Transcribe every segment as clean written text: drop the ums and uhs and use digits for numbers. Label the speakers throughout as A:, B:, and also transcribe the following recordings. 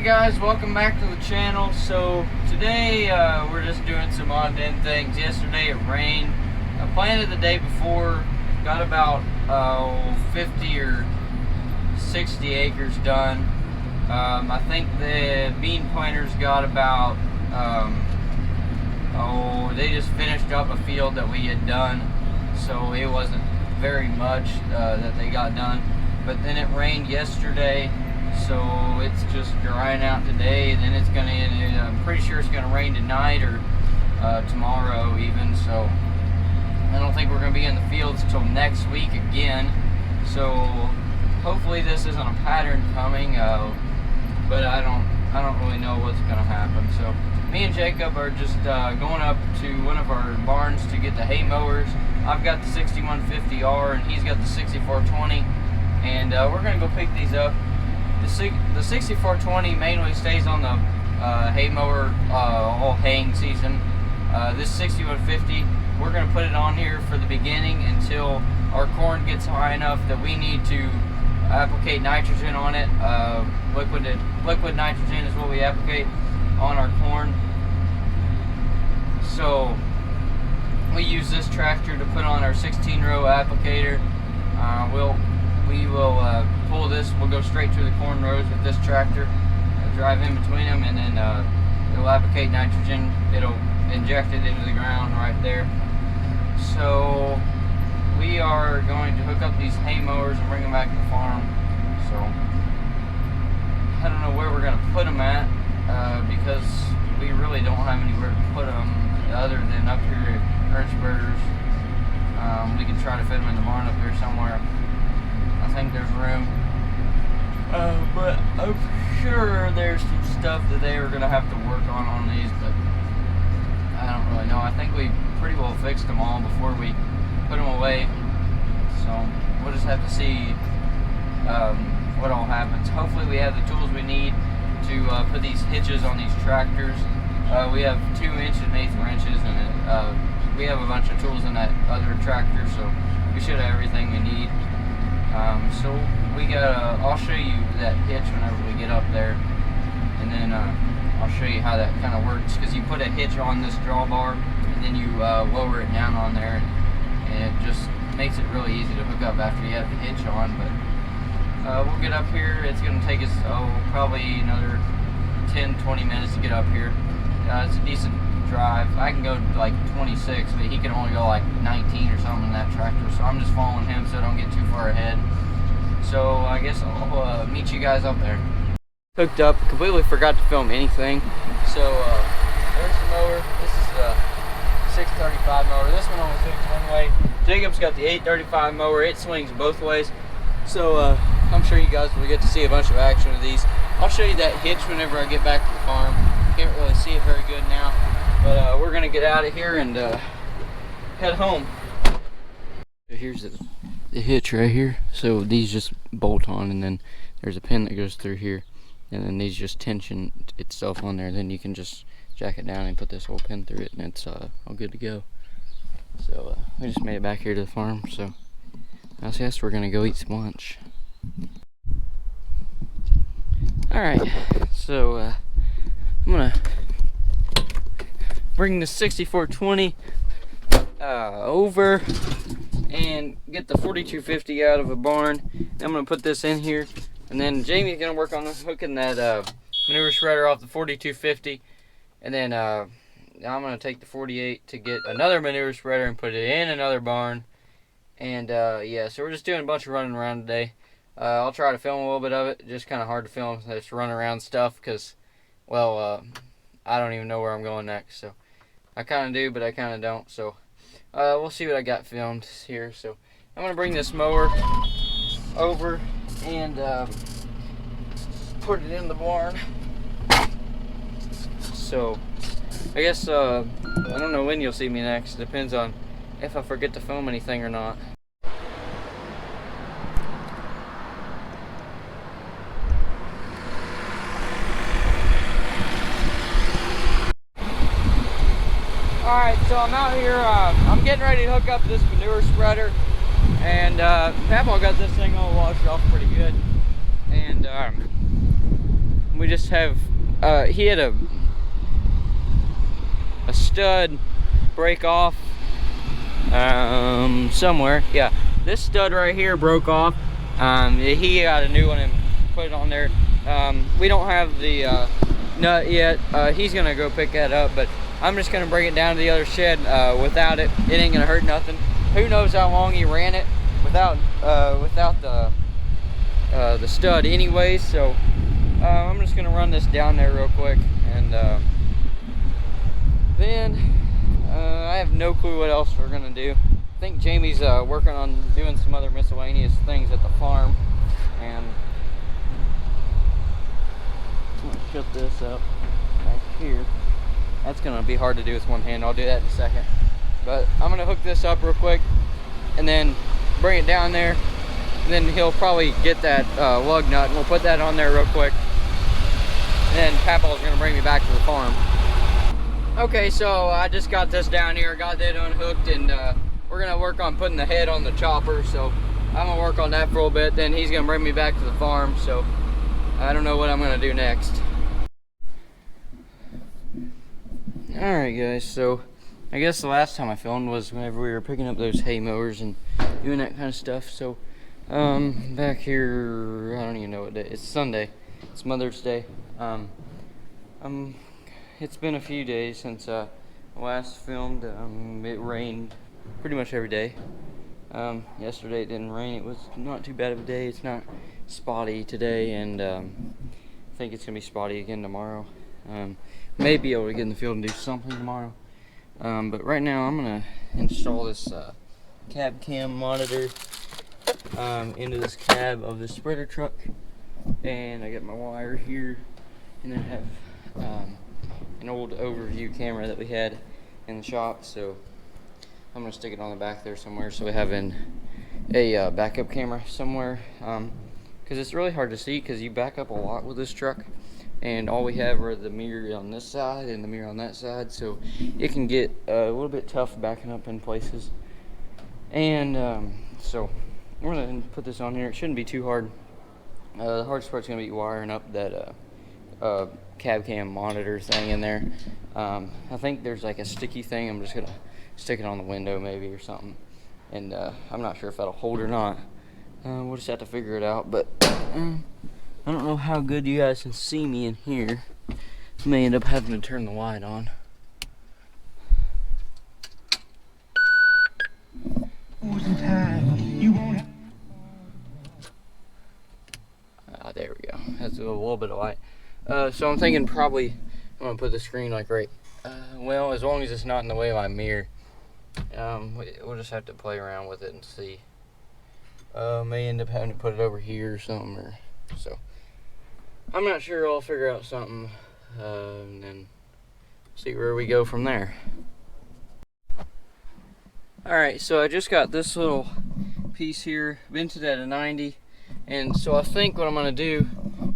A: Alright guys, welcome back to the channel. So today we're just doing some odd end things. Yesterday it rained. I planted the day before, got about 50 or 60 acres done. I think the bean planters got about, they just finished up a field that we had done. So it wasn't very much that they got done. But then it rained yesterday. So it's just drying out today, and then it's gonna end. I'm pretty sure it's gonna rain tonight or tomorrow even. So I don't think we're gonna be in the fields till next week again. So hopefully this isn't a pattern coming, but I don't really know what's gonna happen. So me and Jacob are just going up to one of our barns to get the hay mowers. I've got the 6150R and he's got the 6420, and we're gonna go pick these up. The 6420 mainly stays on the hay mower all haying season. This 6150, we're going to put it on here for the beginning until our corn gets high enough that we need to applicate nitrogen on it. Liquid nitrogen is what we applicate on our corn. So we use this tractor to put on our 16-row applicator. We will pull this, we'll go straight through the corn rows with this tractor, drive in between them, and then it'll applicate nitrogen. It'll inject it into the ground right there. So we are going to hook up these hay mowers and bring them back to the farm. So I don't know where we're going to put them at because we really don't have anywhere to put them other than up here at Ernstberger's. We can try to fit them in the barn up here somewhere. I think there's room, but I'm sure there's some stuff that they are going to have to work on these, but I don't really know. I think we pretty well fixed them all before we put them away, so we'll just have to see what all happens. Hopefully we have the tools we need to put these hitches on these tractors. We have 2 1/8 wrenches, and we have a bunch of tools in that other tractor, so we should have everything we need. So we got I'll show you that hitch whenever we get up there, and then I'll show you how that kind of works, because you put a hitch on this drawbar and then you lower it down on there, and it just makes it really easy to hook up after you have the hitch on. But we'll get up here. It's going to take us probably another 10-20 minutes to get up here. It's a decent drive. I can go to like 26, but he can only go like 19 or something in that tractor, so I'm just following him so I don't get too far ahead. So I guess I'll meet you guys up there. Hooked up, completely forgot to film anything. So there's the mower. This is a 635 mower. This one only swings one way. Jacob's got the 835 mower. It swings both ways. So I'm sure you guys will get to see a bunch of action of these. I'll show you that hitch whenever I get back to the farm. Can't really see it very good now, but we're gonna get out of here and head home. Here's the hitch right here. So these just bolt on, and then there's a pin that goes through here, and then these just tension itself on there. Then you can just jack it down and put this whole pin through it, and it's all good to go. So we just made it back here to the farm. So I guess we're gonna go eat some lunch. All right, so I'm gonna bring the 6420 over and get the 4250 out of a barn. I'm gonna put this in here, and then Jamie's gonna work on hooking that manure shredder off the 4250, and then I'm gonna take the 48 to get another manure shredder and put it in another barn. And yeah, so we're just doing a bunch of running around today. I'll try to film a little bit of it. Just kind of hard to film this run around stuff because, well, I don't even know where I'm going next. So I kind of do, but I kind of don't. So we'll see what I got filmed here. So I'm gonna bring this mower over and put it in the barn. So I guess I don't know when you'll see me next. It depends on if I forget to film anything or not. Alright, so I'm out here, I'm getting ready to hook up this manure spreader, and Papa got this thing all washed off pretty good, and we just have, he had a stud break off somewhere. Yeah, this stud right here broke off. He got a new one and put it on there. We don't have the nut yet. He's gonna go pick that up, but I'm just gonna bring it down to the other shed. Without it, it ain't gonna hurt nothing. Who knows how long he ran it without the stud anyways. So I'm just gonna run this down there real quick, and then I have no clue what else we're gonna do. I think Jamie's working on doing some other miscellaneous things at the farm, and I'm gonna shut this up back here. That's gonna be hard to do with one hand. I'll do that in a second. But I'm gonna hook this up real quick and then bring it down there. And then he'll probably get that lug nut, and we'll put that on there real quick. And then Papaw's gonna bring me back to the farm. Okay, so I just got this down here, got that unhooked, and we're gonna work on putting the head on the chopper. So I'm gonna work on that for a little bit, then he's gonna bring me back to the farm. So I don't know what I'm gonna do next. Alright guys, so I guess the last time I filmed was whenever we were picking up those hay mowers and doing that kind of stuff. So back here, I don't even know what day. It's Sunday. It's Mother's Day. It's been a few days since I last filmed. It rained pretty much every day. Yesterday it didn't rain. It was not too bad of a day. It's not spotty today, and I think it's gonna be spotty again tomorrow. May be able to get in the field and do something tomorrow. But right now I'm gonna install this cab cam monitor into this cab of the spreader truck, and I got my wire here, and then I have an old overview camera that we had in the shop, so I'm gonna stick it on the back there somewhere, so we have a backup camera somewhere, because it's really hard to see because you back up a lot with this truck, and all we have are the mirror on this side and the mirror on that side, so it can get a little bit tough backing up in places. And so we're gonna put this on here. It shouldn't be too hard. The hardest part's gonna be wiring up that cab cam monitor thing in there. I think there's like a sticky thing. I'm just gonna stick it on the window maybe or something, and I'm not sure if that'll hold or not. We'll just have to figure it out. But I don't know how good you guys can see me in here. May end up having to turn the light on. There we go. That's a little bit of light. So I'm thinking probably I'm gonna put the screen like right. Well, as long as it's not in the way of my mirror. We'll just have to play around with it and see. May end up having to put it over here or something, or so. I'm not sure. I'll figure out something and then see where we go from there. Alright, so I just got this little piece here, vented at a 90, and so I think what I'm going to do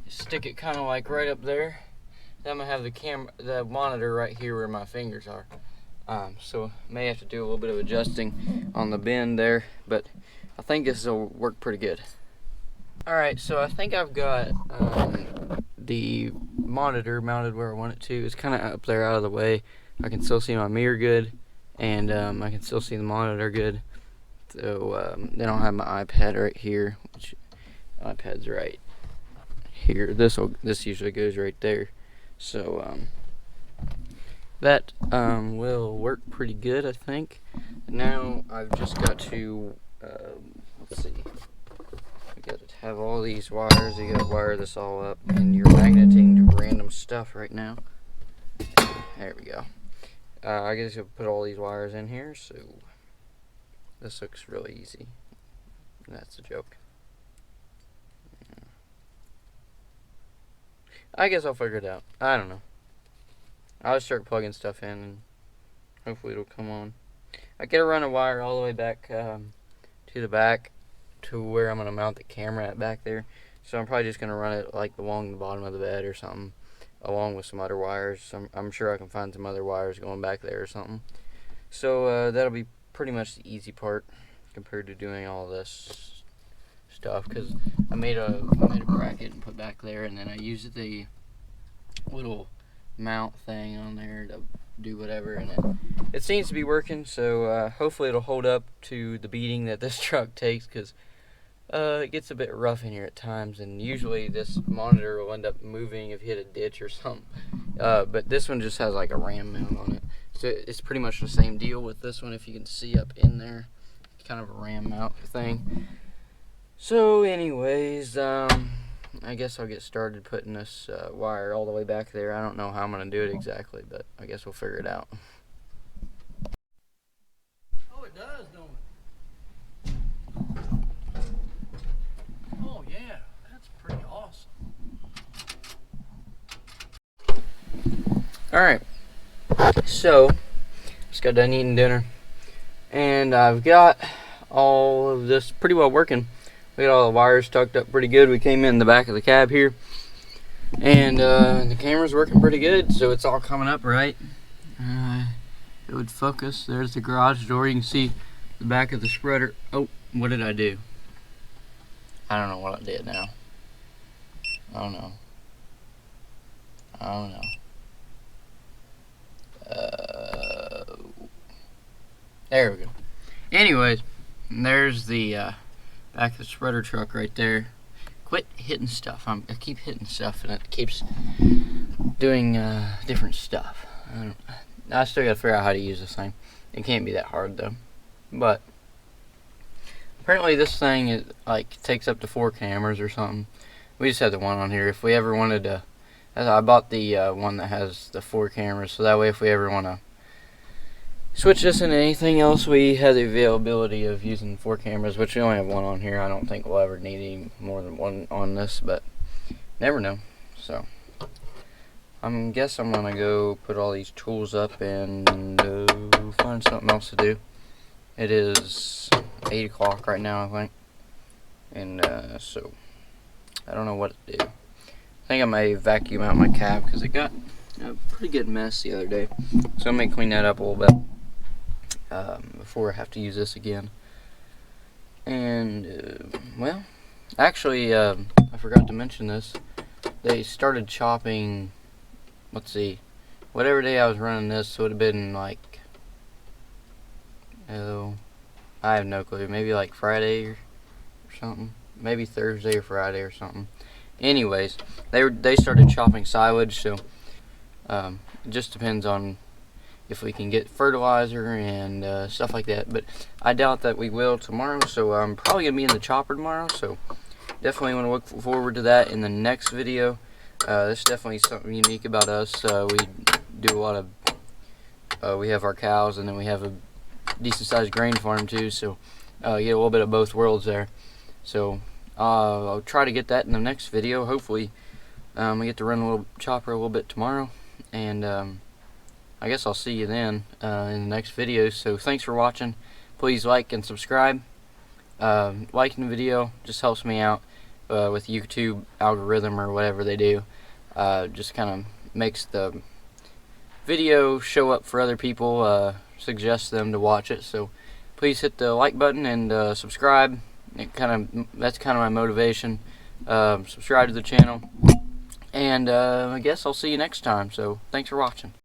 A: is stick it kind of like right up there. Then I'm going to have the monitor right here where my fingers are. So may have to do a little bit of adjusting on the bend there, but I think this will work pretty good. Alright, so I think I've got the monitor mounted where I want it to. It's kind of up there out of the way. I can still see my mirror good, and I can still see the monitor good. So then I'll have my iPad right here, which iPad's right here. This usually goes right there. So that will work pretty good, I think. Now I've just got to let's see. You gotta have all these wires. You gotta wire this all up, and you're magneting to random stuff right now. There we go. I guess you'll put all these wires in here, so this looks really easy. That's a joke. I guess I'll figure it out. I don't know. I'll just start plugging stuff in, and hopefully it'll come on. I gotta run a wire all the way back to the back to where I'm going to mount the camera at back there. So I'm probably just going to run it like along the bottom of the bed or something, along with some other wires. I'm sure I can find some other wires going back there or something. So that'll be pretty much the easy part compared to doing all this stuff, because I made a bracket and put back there, and then I used the little mount thing on there to do whatever, and it seems to be working. So hopefully it'll hold up to the beating that this truck takes, because it gets a bit rough in here at times, and usually this monitor will end up moving if you hit a ditch or something. But this one just has like a ram mount on it, so it's pretty much the same deal with this one. If you can see up in there, kind of a ram mount thing. So anyways, I guess I'll get started putting this wire all the way back there. I don't know how I'm going to do it exactly, but I guess we'll figure it out.
B: Oh, it does, don't it? Oh, yeah. That's pretty awesome.
A: Alright, so just got done eating dinner, and I've got all of this pretty well working. We got all the wires tucked up pretty good. We came in the back of the cab here, and the camera's working pretty good, so it's all coming up right. It would focus. There's the garage door. You can see the back of the spreader. Oh, what did I do? I don't know what I did now. I don't know. There we go. Anyways, there's the back of the spreader truck right there. Quit hitting stuff. I keep hitting stuff, and it keeps doing different stuff. I still gotta figure out how to use this thing. It can't be that hard though. But apparently this thing is like takes up to 4 cameras or something. We just had the one on here. If we ever wanted to, I bought the one that has the 4 cameras, so that way if we ever want to switch this into anything else, we have the availability of using 4 cameras, which we only have 1 on here. I don't think we'll ever need any more than 1 on this, but never know. So I guess I'm gonna go put all these tools up and find something else to do. It is 8 o'clock right now, I think, and so I don't know what to do. I think I may vacuum out my cab because it got a pretty good mess the other day, so I may clean that up a little bit before I have to use this again. And well, actually I forgot to mention this. They started chopping, let's see, whatever day I was running this would have been like, oh, I have no clue, maybe like Friday or something, maybe Thursday or Friday or something. Anyways, they started chopping silage, so it just depends on if we can get fertilizer and stuff like that. But I doubt that we will tomorrow, so I'm probably gonna be in the chopper tomorrow. So definitely want to look forward to that in the next video. This is definitely something unique about us. We do a lot of we have our cows, and then we have a decent sized grain farm too, so get a little bit of both worlds there. So I'll try to get that in the next video. Hopefully I get to run a little chopper a little bit tomorrow, and I guess I'll see you then in the next video. So thanks for watching. Please like and subscribe. Liking the video just helps me out with YouTube algorithm or whatever they do. Just kind of makes the video show up for other people, suggests them to watch it. So please hit the like button and subscribe. That's kind of my motivation. Subscribe to the channel, and I guess I'll see you next time. So thanks for watching.